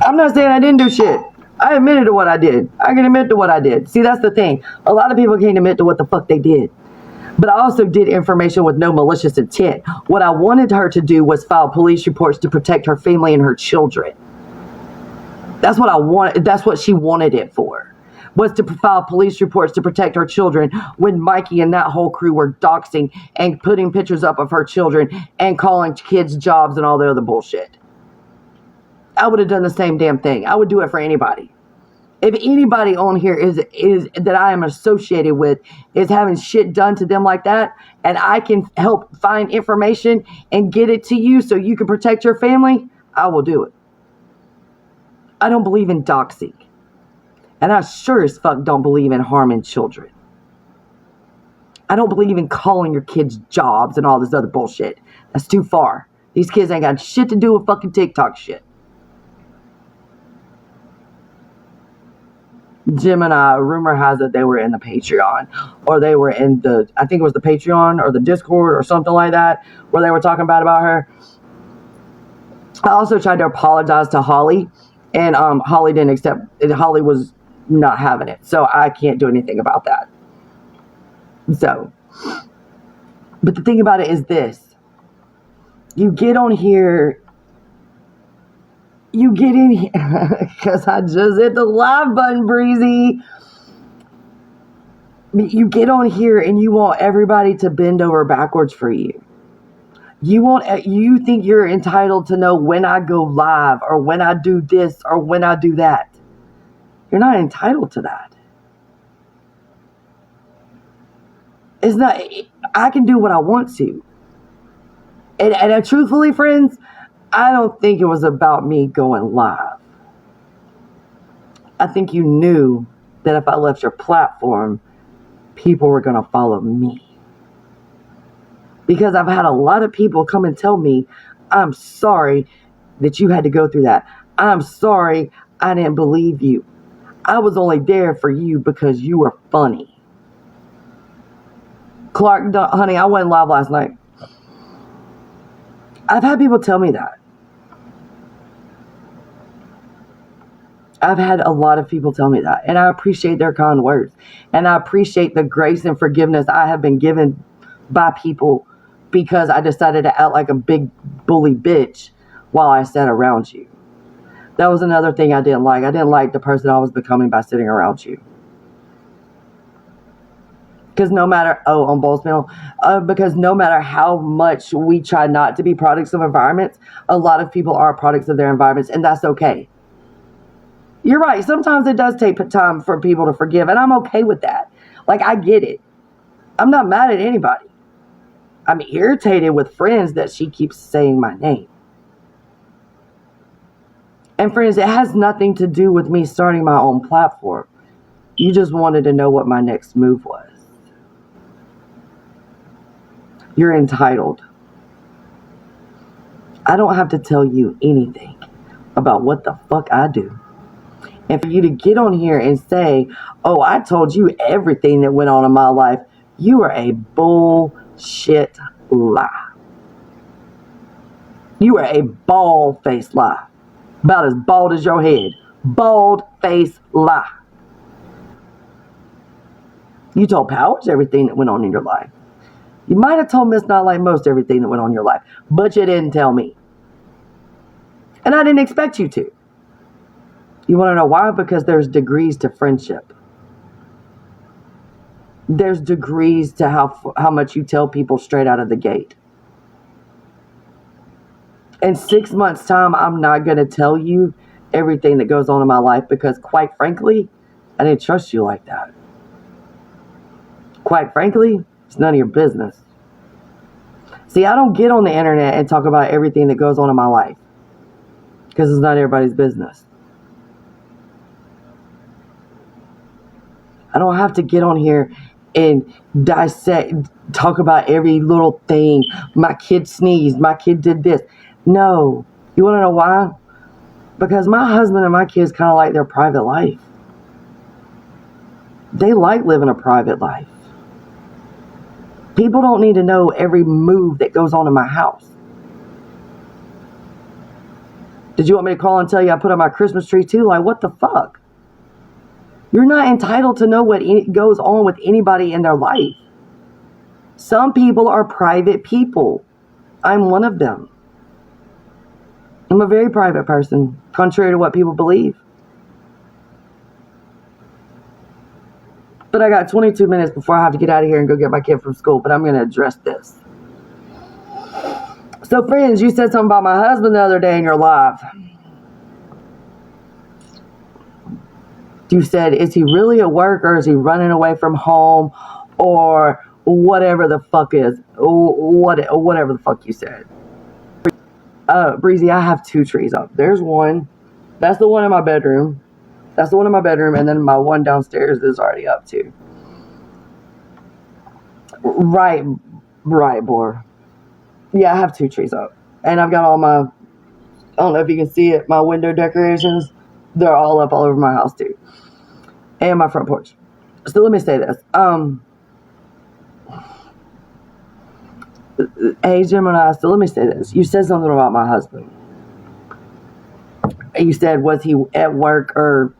I'm not saying I didn't do shit. I admitted to what I did. I can admit to what I did. See, that's the thing. A lot of people can't admit to what the fuck they did. But I also did information with no malicious intent. What I wanted her to do was file police reports to protect her family and her children. That's what I wanted. That's what she wanted it for. Was to file police reports to protect her children when Mikey and that whole crew were doxing and putting pictures up of her children and calling kids jobs and all the other bullshit. I would have done the same damn thing. I would do it for anybody. If anybody on here is that I am associated with is having shit done to them like that, and I can help find information and get it to you so you can protect your family, I will do it. I don't believe in doxing. And I sure as fuck don't believe in harming children. I don't believe in calling your kids jobs and all this other bullshit. That's too far. These kids ain't got shit to do with fucking TikTok shit. Jim and I, rumor has it they were in the Patreon, or they were in the, I think it was the Patreon or the Discord or something like that, where they were talking bad about her. I also tried to apologize to Holly, and Holly didn't accept it. Holly was not having it, so I can't do anything about that. So, but the thing about it is this: you get on here. You get in here, because I just hit the live button, Breezy. You get on here and you want everybody to bend over backwards for you. You think you're entitled to know when I go live or when I do this or when I do that. You're not entitled to that. It's not, I can do what I want to. And truthfully, friends, I don't think it was about me going live. I think you knew that if I left your platform, people were going to follow me. Because I've had a lot of people come and tell me, I'm sorry that you had to go through that. I'm sorry I didn't believe you. I was only there for you because you were funny. Clark, honey, I went live last night. I've had people tell me that. I've had a lot of people tell me that, and I appreciate their kind words, and I appreciate the grace and forgiveness I have been given by people because I decided to act like a big bully bitch while I sat around you. That was another thing I didn't like. I didn't like the person I was becoming by sitting around you. Because no matter, on Bulls Mill, because no matter how much we try not to be products of environments, a lot of people are products of their environments, and that's okay. You're right. Sometimes it does take time for people to forgive, and I'm okay with that. Like, I get it. I'm not mad at anybody. I'm irritated with friends that she keeps saying my name. And friends, it has nothing to do with me starting my own platform. You just wanted to know what my next move was. You're entitled. I don't have to tell you anything about what the fuck I do. And for you to get on here and say, oh, I told you everything that went on in my life, you are a bullshit lie. You are a bald-faced lie. About as bald as your head. Bald-faced lie. You told Powers everything that went on in your life. You might have told Miss Not Like Most everything that went on in your life, but you didn't tell me. And I didn't expect you to. You want to know why? Because there's degrees to friendship. There's degrees to how much you tell people straight out of the gate. In 6 months' time, I'm not going to tell you everything that goes on in my life because, quite frankly, I didn't trust you like that. Quite frankly, it's none of your business. See, I don't get on the internet and talk about everything that goes on in my life because it's not everybody's business. I don't have to get on here and dissect, talk about every little thing. My kid sneezed. My kid did this. No. You want to know why? Because my husband and my kids kind of like their private life. They like living a private life. People don't need to know every move that goes on in my house. Did you want me to call and tell you I put on my Christmas tree too? Like, what the fuck? You're not entitled to know what goes on with anybody in their life. Some people are private people. I'm one of them. I'm a very private person, contrary to what people believe. But I got 22 minutes before I have to get out of here and go get my kid from school, but I'm going to address this. So, friends, you said something about my husband the other day in your live. You said, is he really at work, or is he running away from home, or whatever the fuck is, whatever the fuck you said. Breezy, I have 2 trees up. There's one. That's the one in my bedroom. That's the one in my bedroom, and then my one downstairs is already up too. Right, boy. Yeah, I have 2 trees up. And I've got all my, I don't know if you can see it, my window decorations. They're all up all over my house too. And my front porch. So let me say this. Hey, Gemini, so let me say this. You said something about my husband. You said, was he at work, or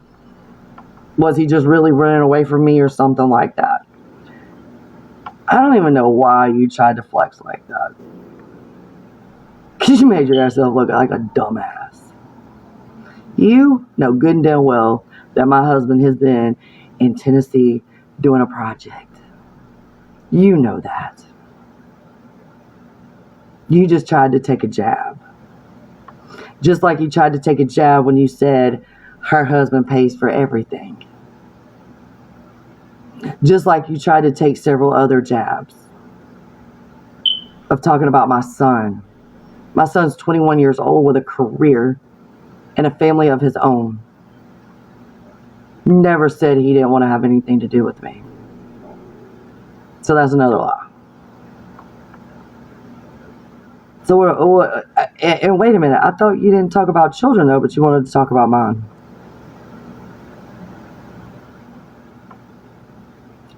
was he just really running away from me, or something like that? I don't even know why you tried to flex like that. Because you made yourself look like a dumbass. You know good and damn well that my husband has been in Tennessee doing a project. You know that. You just tried to take a jab. Just like you tried to take a jab when you said her husband pays for everything. Just like you tried to take several other jabs of talking about my son. My son's 21 years old with a career and a family of his own. Never said he didn't want to have anything to do with me. So that's another lie. So, and wait a minute, I thought you didn't talk about children though, but you wanted to talk about mine.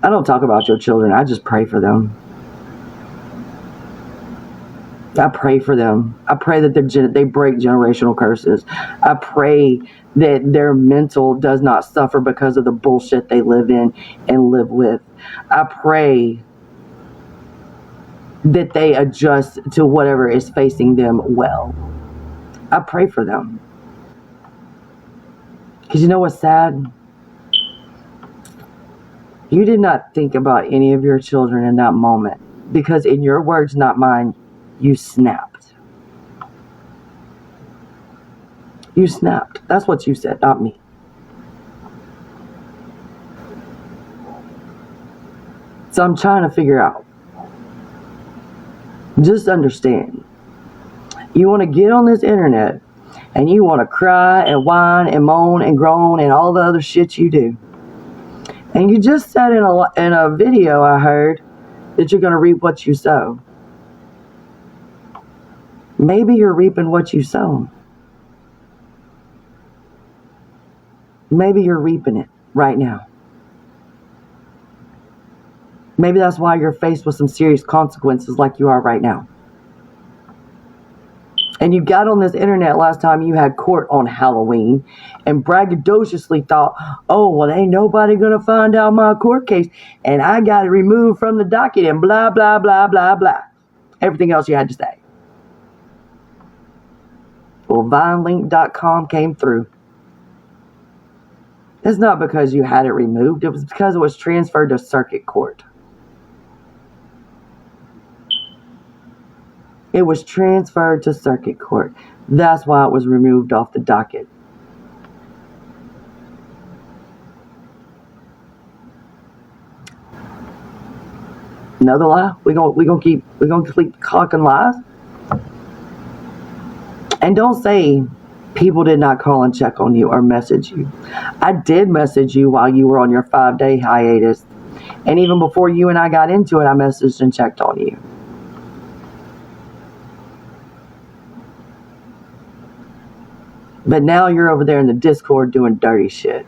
I don't talk about your children, I just pray for them. I pray for them. I pray that they break generational curses. I pray that their mental does not suffer because of the bullshit they live in and live with. I pray that they adjust to whatever is facing them well. I pray for them. Because you know what's sad? You did not think about any of your children in that moment. Because in your words, not mine, you snapped. You snapped. That's what you said, not me. So I'm trying to figure out. Just understand. You want to get on this internet and you want to cry and whine and moan and groan and all the other shit you do. And you just said in a video I heard that you're going to reap what you sow. Maybe you're reaping what you sow. Maybe you're reaping it right now. Maybe that's why you're faced with some serious consequences like you are right now. And you got on this internet last time you had court on Halloween and braggadociously thought, oh, well, ain't nobody going to find out my court case and I got it removed from the docket and blah, blah, blah, blah, blah. Everything else you had to say. Well, VineLink.com came through. It's not because you had it removed. It was because it was transferred to circuit court. It was transferred to circuit court. That's why it was removed off the docket. Another lie? We're gonna keep clocking lies. And don't say people did not call and check on you or message you. I did message you while you were on your 5-day hiatus. And even before you and I got into it, I messaged and checked on you. But now you're over there in the Discord doing dirty shit.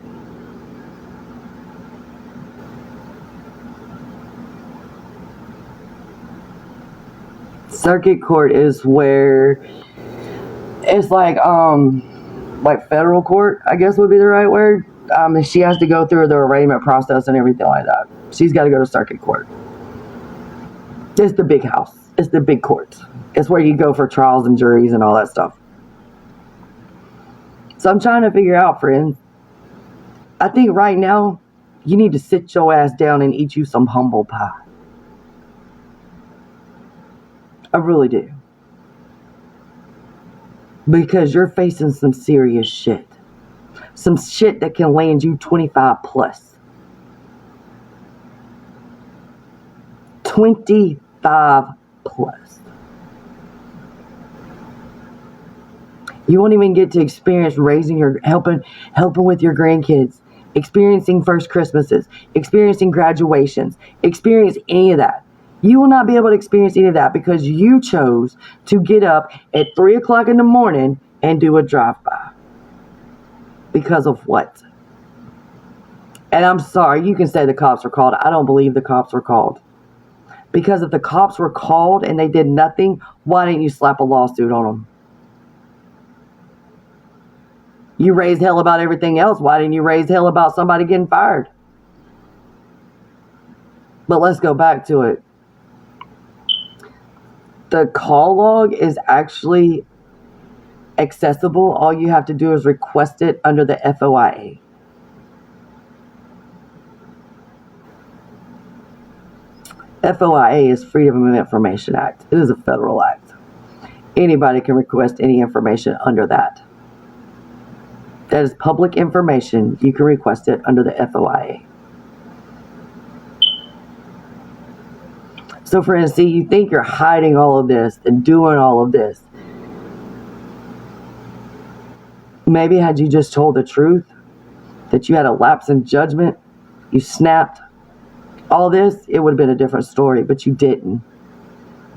Circuit court is where It's like federal court, I guess would be the right word. She has to go through the arraignment process and everything like that. She's got to go to circuit court. It's the big house. It's the big court. It's where you go for trials and juries and all that stuff. So I'm trying to figure out, friends. I think right now, you need to sit your ass down and eat you some humble pie. I really do. Because you're facing some serious shit. Some shit that can land you 25 plus. 25 plus. You won't even get to experience helping with your grandkids, experiencing first Christmases, experiencing graduations, experience any of that. You will not be able to experience any of that because you chose to get up at 3 o'clock in the morning and do a drive-by. Because of what? And I'm sorry, you can say the cops were called. I don't believe the cops were called. Because if the cops were called and they did nothing, why didn't you slap a lawsuit on them? You raised hell about everything else. Why didn't you raise hell about somebody getting fired? But let's go back to it. The call log is actually accessible. All you have to do is request it under the FOIA. FOIA is Freedom of Information Act. It is a federal act. Anybody can request any information under that. That is public information. You can request it under the FOIA. So for instance, you think you're hiding all of this and doing all of this. Maybe had you just told the truth, that you had a lapse in judgment, you snapped, all this, it would have been a different story, but you didn't.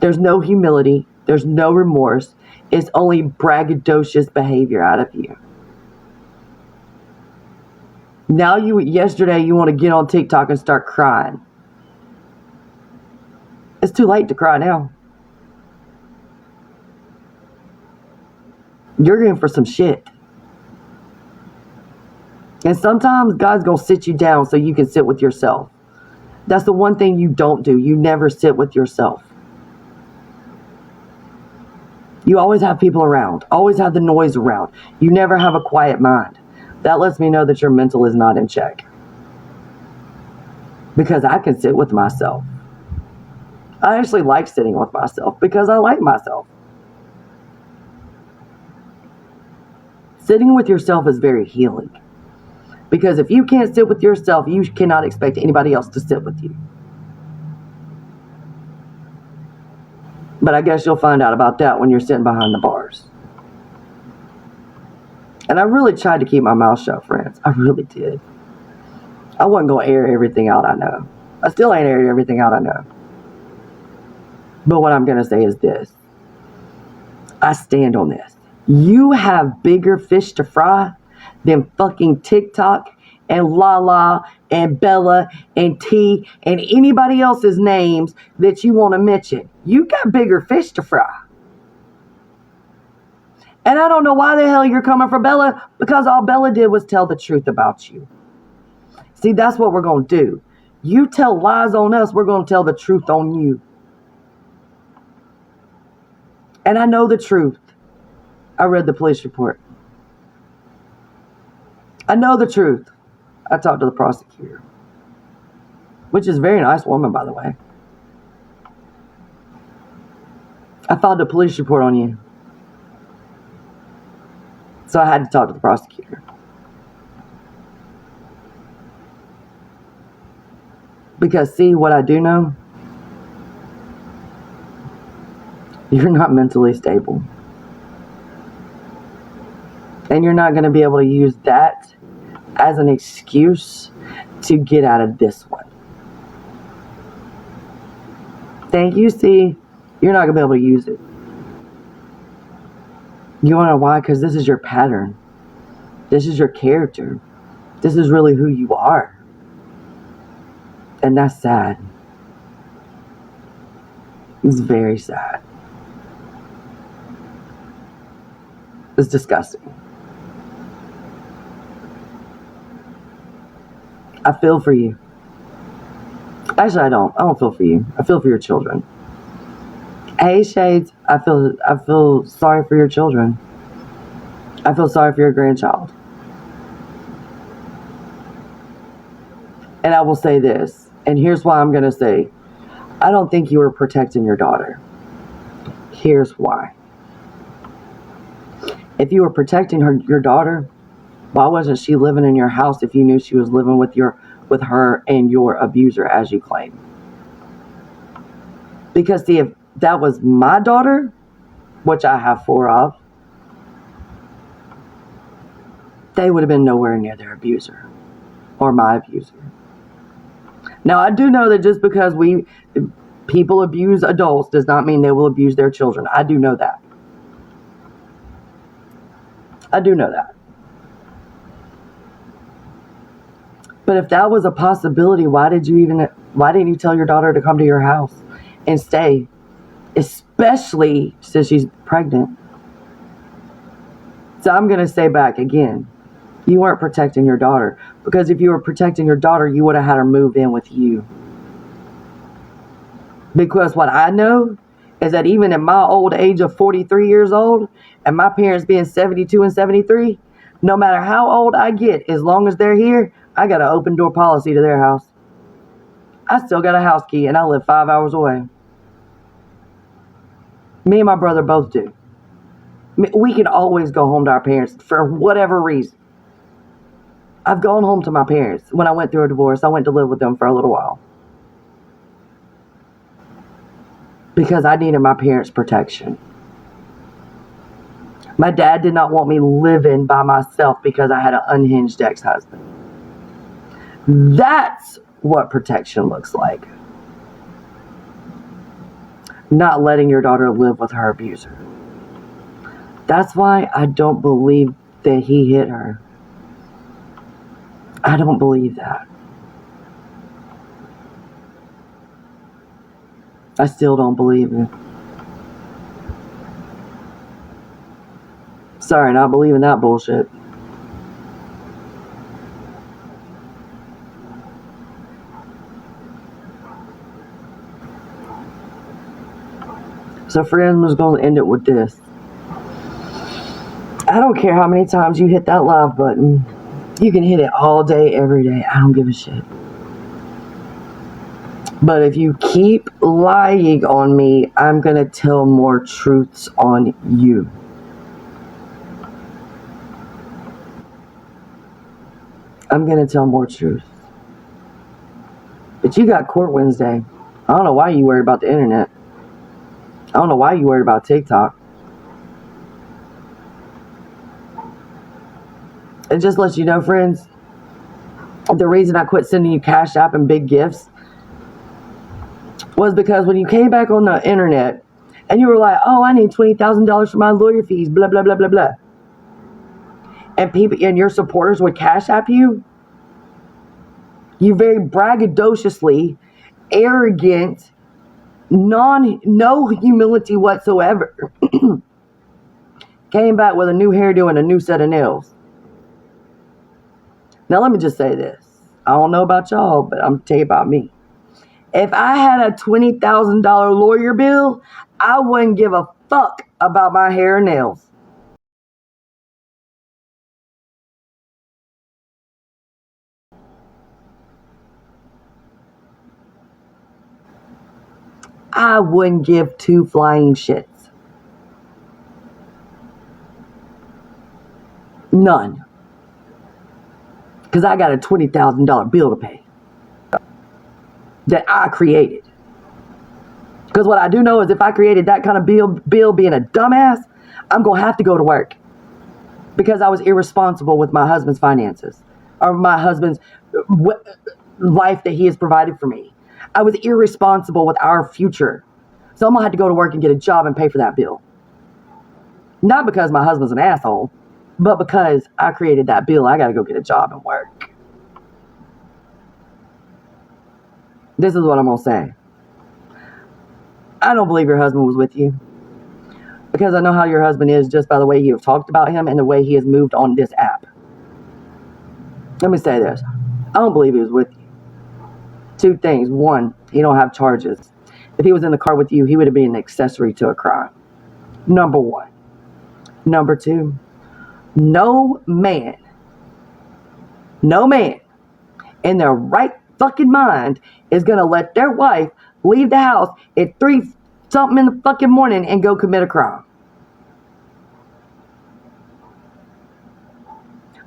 There's no humility. There's no remorse. It's only braggadocious behavior out of you. Now yesterday you want to get on TikTok and start crying. It's too late to cry now. You're in for some shit. And sometimes God's going to sit you down so you can sit with yourself. That's the one thing you don't do. You never sit with yourself. You always have people around. Always have the noise around. You never have a quiet mind. That lets me know that your mental is not in check. Because I can sit with myself. I actually like sitting with myself because I like myself. Sitting with yourself is very healing. Because if you can't sit with yourself, you cannot expect anybody else to sit with you. But I guess you'll find out about that when you're sitting behind the bars. And I really tried to keep my mouth shut, friends. I really did. I wasn't going to air everything out I know. I still ain't aired everything out I know. But what I'm going to say is this. I stand on this. You have bigger fish to fry than fucking TikTok and Lala and Bella and T and anybody else's names that you want to mention. You got bigger fish to fry. And I don't know why the hell you're coming for Bella, because all Bella did was tell the truth about you. See, that's what we're going to do. You tell lies on us, we're going to tell the truth on you. And I know the truth. I read the police report. I know the truth. I talked to the prosecutor, which is a very nice woman, by the way. I filed a police report on you. So I had to talk to the prosecutor. Because see, what I do know, you're not mentally stable. And you're not going to be able to use that as an excuse to get out of this one. Thank you, see, you're not going to be able to use it. You want to know why? Because this is your pattern. This is your character. This is really who you are. And that's sad. It's very sad. It's disgusting. I feel for you. Actually, I don't. I don't feel for you. I feel for your children. Hey, Shades, I feel sorry for your children. I feel sorry for your grandchild. And I will say this, and here's why I'm going to say, I don't think you were protecting your daughter. Here's why. If you were protecting your daughter, why wasn't she living in your house if you knew she was living with her and your abuser, as you claim? Because see, if that was my daughter, which I have 4 of, they would have been nowhere near their abuser or my abuser. Now, I do know that just because people abuse adults does not mean they will abuse their children. I do know that. I do know that. But if that was a possibility, why didn't you tell your daughter to come to your house and stay, especially since she's pregnant? So I'm going to say back again, you weren't protecting your daughter, because if you were protecting your daughter, you would have had her move in with you. Because what I know is that even at my old age of 43 years old, and my parents being 72 and 73, no matter how old I get, as long as they're here, I got an open door policy to their house. I still got a house key, and I live 5 hours away. Me and my brother both do. We can always go home to our parents for whatever reason. I've gone home to my parents. When I went through a divorce, I went to live with them for a little while. Because I needed my parents' protection. My dad did not want me living by myself because I had an unhinged ex-husband. That's what protection looks like. Not letting your daughter live with her abuser. That's why I don't believe that he hit her. I don't believe that. I still don't believe it. Sorry, not believing that bullshit. So friends, I'm just going to end it with this. I don't care how many times you hit that live button. You can hit it all day, every day. I don't give a shit. But if you keep lying on me, I'm going to tell more truths on you. I'm going to tell more truth. But you got court Wednesday. I don't know why you worried about the internet. I don't know why you worried about TikTok. And just let you know, friends, the reason I quit sending you Cash App and big gifts was because when you came back on the internet and you were like, oh, I need $20,000 for my lawyer fees, blah, blah, blah, blah, blah. And people and your supporters would Cash App you. You very braggadociously, arrogant, no humility whatsoever, came back with a new hairdo and a new set of nails. Now, let me just say this. I don't know about y'all, but I'm going to tell you about me. If I had a $20,000 lawyer bill, I wouldn't give a fuck about my hair and nails. I wouldn't give 2 flying shits. None. Because I got a $20,000 bill to pay that I created. Because what I do know is if I created that kind of bill being a dumbass, I'm going to have to go to work. Because I was irresponsible with my husband's finances. Or my husband's life that he has provided for me. I was irresponsible with our future. So I'm going to have to go to work and get a job and pay for that bill. Not because my husband's an asshole, but because I created that bill, I got to go get a job and work. This is what I'm going to say. I don't believe your husband was with you. Because I know how your husband is just by the way you have talked about him and the way he has moved on this app. Let me say this. I don't believe he was with you. Two things. One, he don't have charges. If he was in the car with you, he would have been an accessory to a crime. Number one. Number two, no man in their right fucking mind is going to let their wife leave the house at 3 something in the fucking morning and go commit a crime.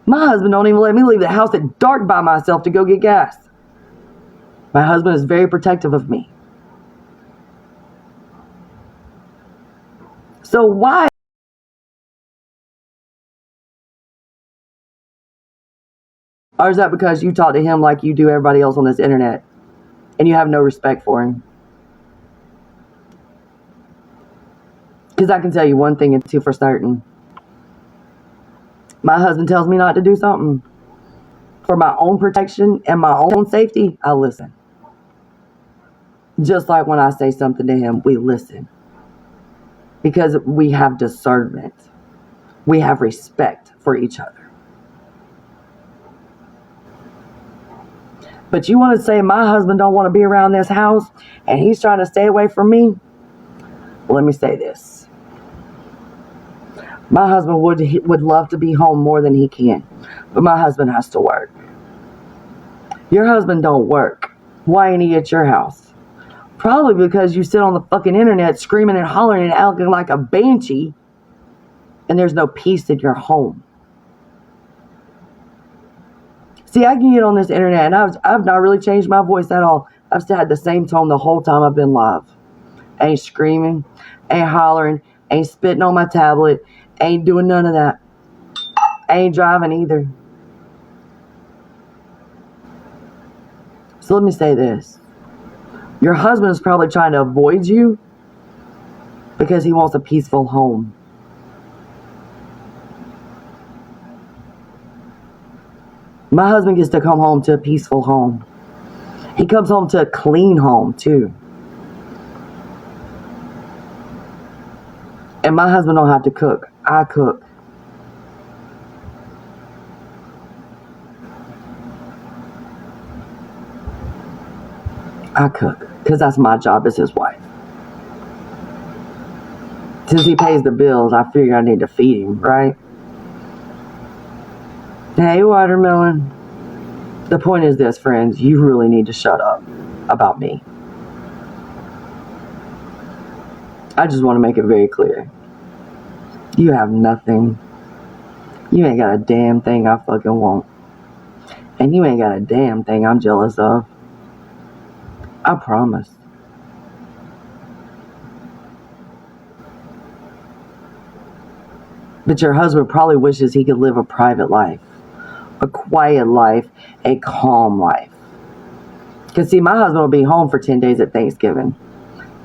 My husband don't even let me leave the house at dark by myself to go get gas. My husband is very protective of me. So why? Or is that because you talk to him like you do everybody else on this internet and you have no respect for him? Because I can tell you one thing and two for certain. My husband tells me not to do something for my own protection and my own safety, I listen. Just like when I say something to him, we listen. Because we have discernment. We have respect for each other. But you want to say my husband don't want to be around this house and he's trying to stay away from me? Well, let me say this. My husband would love to be home more than he can. But my husband has to work. Your husband don't work. Why ain't he at your house? Probably because you sit on the fucking internet screaming and hollering and acting like a banshee and there's no peace in your home. See, I can get on this internet and I've not really changed my voice at all. I've still had the same tone the whole time I've been live. Ain't screaming, ain't hollering, ain't spitting on my tablet, ain't doing none of that. Ain't driving either. So let me say this. Your husband is probably trying to avoid you because he wants a peaceful home. My husband gets to come home to a peaceful home. He comes home to a clean home too. And my husband don't have to cook. I cook. I cook because that's my job as his wife. Since he pays the bills, I figure I need to feed him, right? Hey, watermelon. The point is this, friends. You really need to shut up about me. I just want to make it very clear. You have nothing. You ain't got a damn thing I fucking want. And you ain't got a damn thing I'm jealous of. I promise. But your husband probably wishes he could live a private life, a quiet life, a calm life. Because see, my husband will be home for 10 days at Thanksgiving.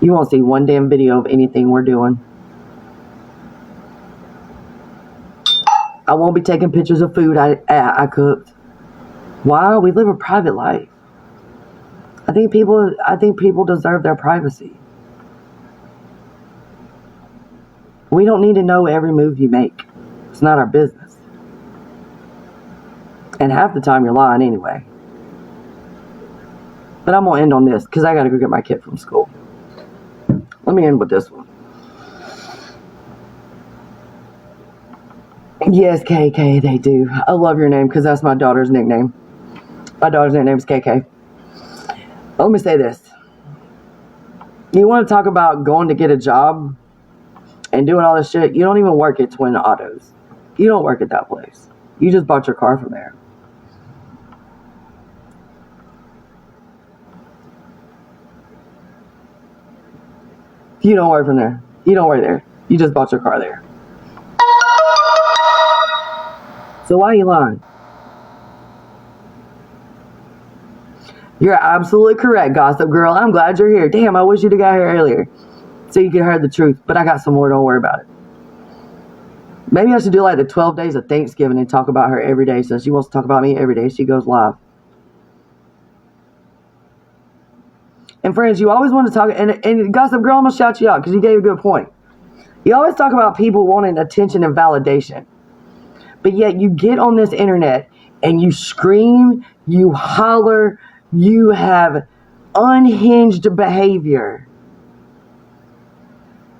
You won't see one damn video of anything we're doing. I won't be taking pictures of food I cooked. Why? We live a private life. I think people deserve their privacy. We don't need to know every move you make. It's not our business. And half the time you're lying anyway. But I'm gonna end on this because I gotta go get my kid from school. Let me end with this one. Yes, KK, they do. I love your name because that's my daughter's nickname. My daughter's nickname is KK. Let me say this. You want to talk about going to get a job and doing all this shit? You don't even work at Twin Autos. You don't work at that place. You just bought your car from there. You don't work from there. You don't work there. You just bought your car there. So why are you lying? You're absolutely correct, Gossip Girl. I'm glad you're here. Damn, I wish you'd have got here earlier so you could hear the truth. But I got some more. Don't worry about it. Maybe I should do like the 12 days of Thanksgiving and talk about her every day. Since she wants to talk about me every day, she goes live. And friends, you always want to talk. And Gossip Girl, I'm going to shout you out because you gave a good point. You always talk about people wanting attention and validation, but yet you get on this internet and you scream, you holler, you have unhinged behavior,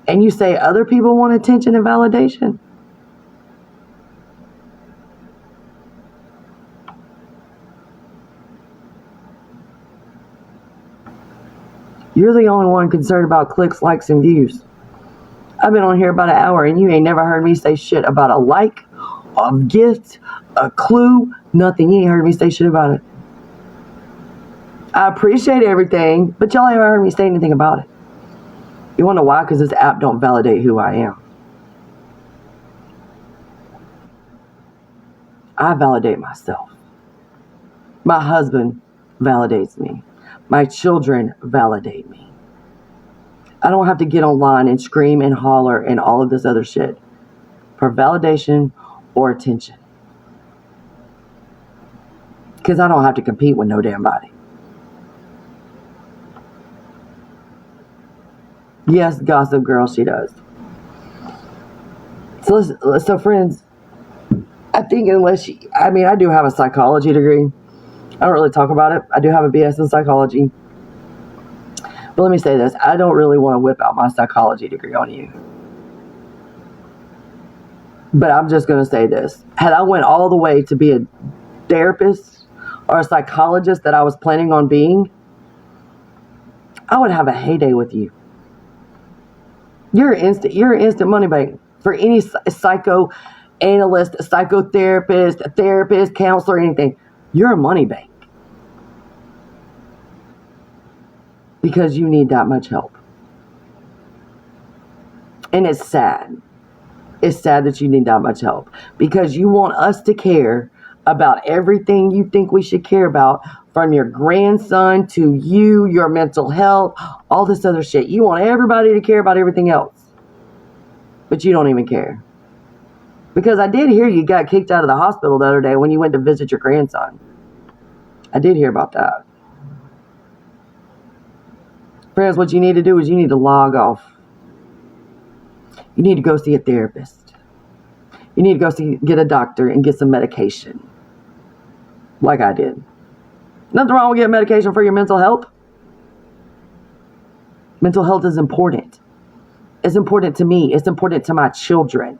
and you say other people want attention and validation. You're the only one concerned about clicks, likes, and views. I've been on here about an hour and you ain't never heard me say shit about a like, a gift, a clue, nothing. You ain't heard me say shit about it. I appreciate everything, but y'all ain't ever heard me say anything about it. You wanna know why? Because this app don't validate who I am. I validate myself. My husband validates me. My children validate me. I don't have to get online and scream and holler and all of this other shit for validation or attention. Because I don't have to compete with no damn body. Yes, gossip girl, she does. So friends, I think I do have a psychology degree. I don't really talk about it. I do have a BS in psychology. But let me say this. I don't really want to whip out my psychology degree on you. But I'm just going to say this. Had I went all the way to be a therapist or a psychologist that I was planning on being, I would have a heyday with you. You're an instant money bank for any psychoanalyst, psychotherapist, therapist, counselor, anything. You're a money bank. Because you need that much help. And it's sad. It's sad that you need that much help. Because you want us to care about everything you think we should care about, from your grandson to you, your mental health, all this other shit. You want everybody to care about everything else. But you don't even care. Because I did hear you got kicked out of the hospital the other day when you went to visit your grandson. I did hear about that. Friends, what you need to do is you need to log off. You need to go see a therapist. You need to go get a doctor and get some medication. Like I did. Nothing wrong with getting medication for your mental health. Mental health is important. It's important to me. It's important to my children.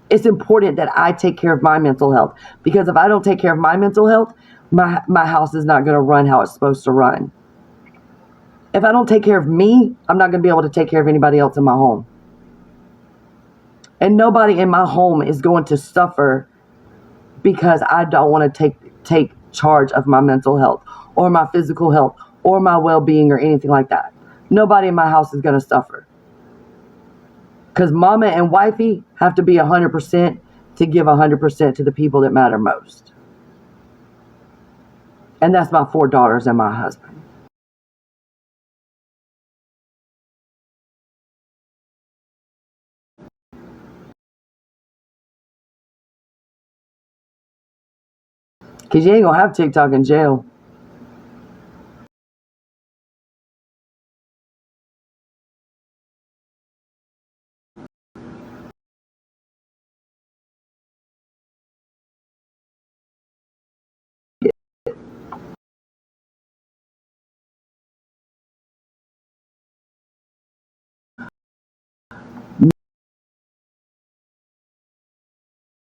It's important that I take care of my mental health. Because if I don't take care of my mental health, my house is not going to run how it's supposed to run. If I don't take care of me, I'm not going to be able to take care of anybody else in my home. And nobody in my home is going to suffer because I don't want to take charge of my mental health or my physical health or my well-being or anything like that. Nobody in my house is going to suffer. Because mama and wifey have to be 100% to give 100% to the people that matter most. And that's my 4 daughters and my husband. Because you ain't going to have TikTok in jail.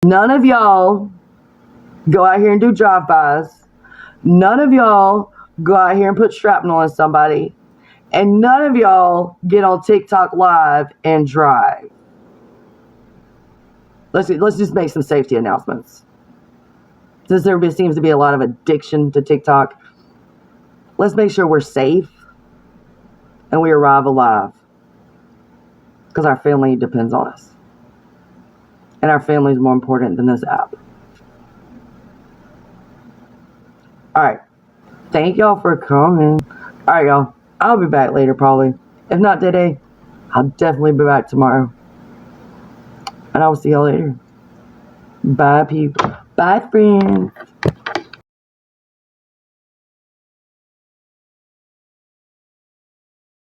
None of y'all go out here and do drive-bys. None of y'all go out here and put shrapnel on somebody. And none of y'all get on TikTok live and drive. Let's just make some safety announcements. Since there seems to be a lot of addiction to TikTok, let's make sure we're safe and we arrive alive. Because our family depends on us. And our family is more important than this app. Alright. Thank y'all for coming. Alright, y'all. I'll be back later, probably. If not today, I'll definitely be back tomorrow. And I will see y'all later. Bye, people. Bye, friends.